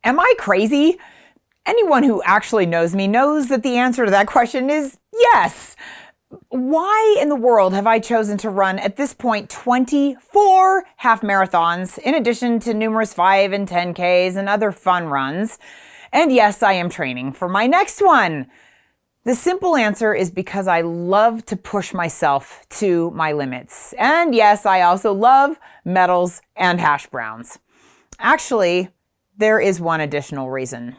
Am I crazy? Anyone who actually knows me knows that the answer to that question is yes. Why in the world have I chosen to run at this point 24 half marathons, in addition to numerous 5 and 10Ks and other fun runs? And yes, I am training for my next one. The simple answer is because I love to push myself to my limits. And yes, I also love medals and hash browns. Actually, there is one additional reason.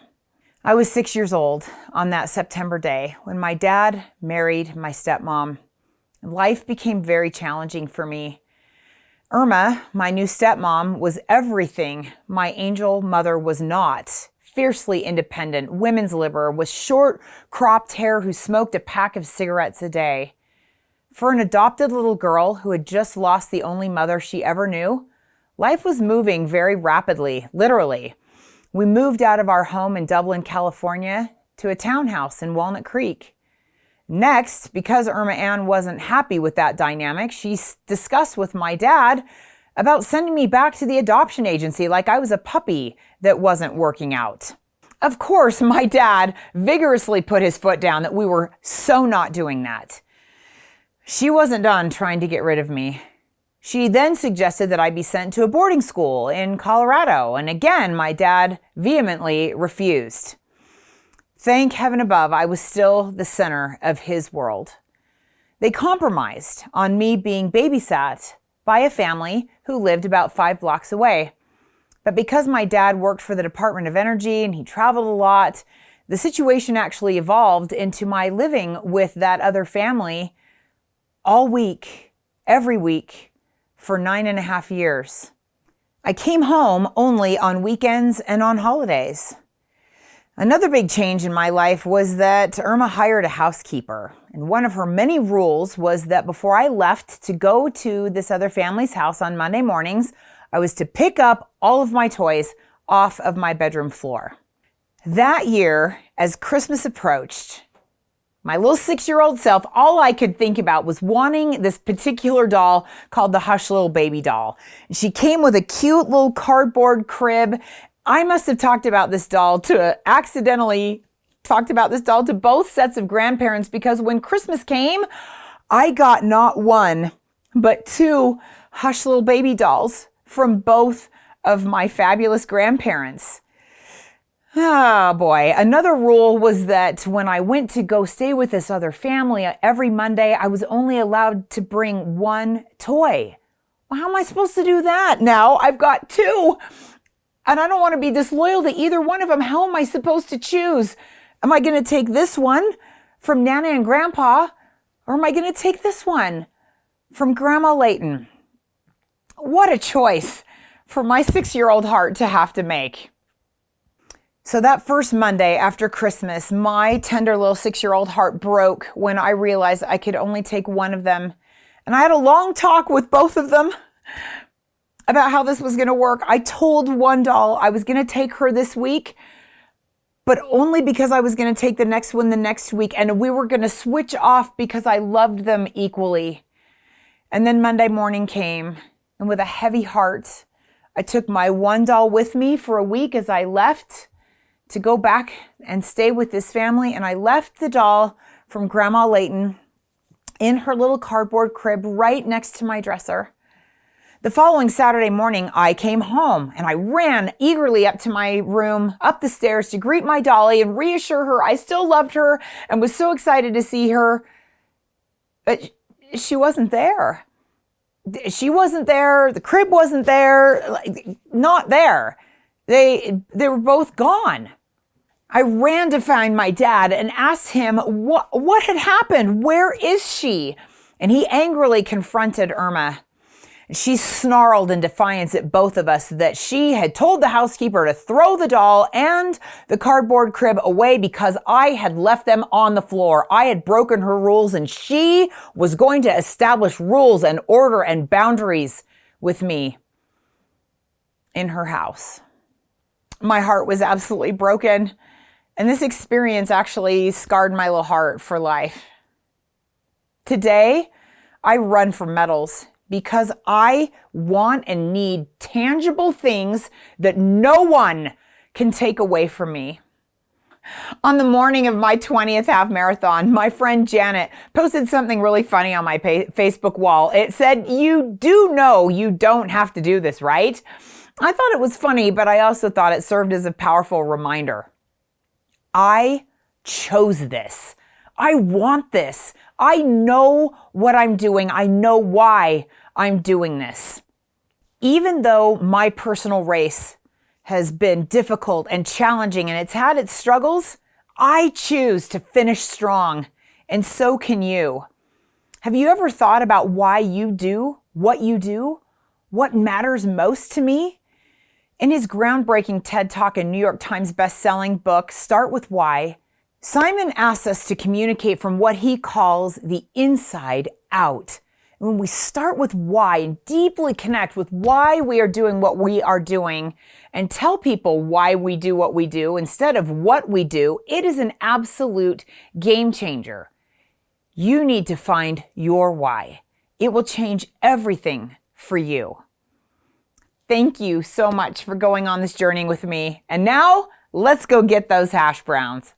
I was 6 years old on that September day when my dad married my stepmom. Life became very challenging for me. Irma, my new stepmom, was everything my angel mother was not. Fiercely independent, women's libber, with short, cropped hair who smoked a pack of cigarettes a day. For an adopted little girl who had just lost the only mother she ever knew, life was moving very rapidly, literally. We moved out of our home in Dublin, California, to a townhouse in Walnut Creek. Next, because Irma Ann wasn't happy with that dynamic, she discussed with my dad about sending me back to the adoption agency like I was a puppy that wasn't working out. Of course, my dad vigorously put his foot down that we were so not doing that. She wasn't done trying to get rid of me. She then suggested that I be sent to a boarding school in Colorado, and again, my dad vehemently refused. Thank heaven above, I was still the center of his world. They compromised on me being babysat by a family who lived about 5 blocks away. But because my dad worked for the Department of Energy and he traveled a lot, the situation actually evolved into my living with that other family all week, every week, for 9.5 years. I came home only on weekends and on holidays. Another big change in my life was that Irma hired a housekeeper. And one of her many rules was that before I left to go to this other family's house on Monday mornings, I was to pick up all of my toys off of my bedroom floor. That year, as Christmas approached, my little 6-year-old self, all I could think about was wanting this particular doll called the Hush Little Baby doll. She came with a cute little cardboard crib. I must have accidentally talked about this doll to both sets of grandparents, because when Christmas came, I got not one, but 2 Hush Little Baby dolls from both of my fabulous grandparents. Oh boy. Another rule was that when I went to go stay with this other family every Monday, I was only allowed to bring 1 toy. Well, how am I supposed to do that now? I've got 2. And I don't want to be disloyal to either one of them. How am I supposed to choose? Am I going to take this one from Nana and Grandpa? Or am I going to take this one from Grandma Layton? What a choice for my 6-year-old heart to have to make. So that first Monday after Christmas, my tender little 6-year-old heart broke when I realized I could only take one of them. And I had a long talk with both of them about how this was going to work. I told one doll I was going to take her this week, but only because I was going to take the next one the next week, and we were going to switch off because I loved them equally. And then Monday morning came, and with a heavy heart, I took my one doll with me for a week as I left to go back and stay with this family, and I left the doll from Grandma Layton in her little cardboard crib right next to my dresser. The following Saturday morning, I came home and I ran eagerly up to my room, up the stairs to greet my dolly and reassure her I still loved her and was so excited to see her. But she wasn't there. She wasn't there. The crib wasn't there. Not there. They were both gone. I ran to find my dad and asked him what had happened. Where is she? And he angrily confronted Irma. She snarled in defiance at both of us that she had told the housekeeper to throw the doll and the cardboard crib away because I had left them on the floor. I had broken her rules, and she was going to establish rules and order and boundaries with me in her house. My heart was absolutely broken, and this experience actually scarred my little heart for life. Today, I run for medals because I want and need tangible things that no one can take away from me. On the morning of my 20th half marathon, my friend Janet posted something really funny on my Facebook wall. It said, "You do know you don't have to do this, right?" I thought it was funny, but I also thought it served as a powerful reminder. I chose this. I want this. I know what I'm doing. I know why I'm doing this. Even though my personal race has been difficult and challenging and it's had its struggles, I choose to finish strong, and so can you. Have you ever thought about why you do what you do? What matters most to me? In his groundbreaking TED Talk and New York Times best-selling book, Start With Why, Simon asks us to communicate from what he calls the inside out. When we start with why and deeply connect with why we are doing what we are doing and tell people why we do what we do instead of what we do, it is an absolute game changer. You need to find your why. It will change everything for you. Thank you so much for going on this journey with me. And now let's go get those hash browns.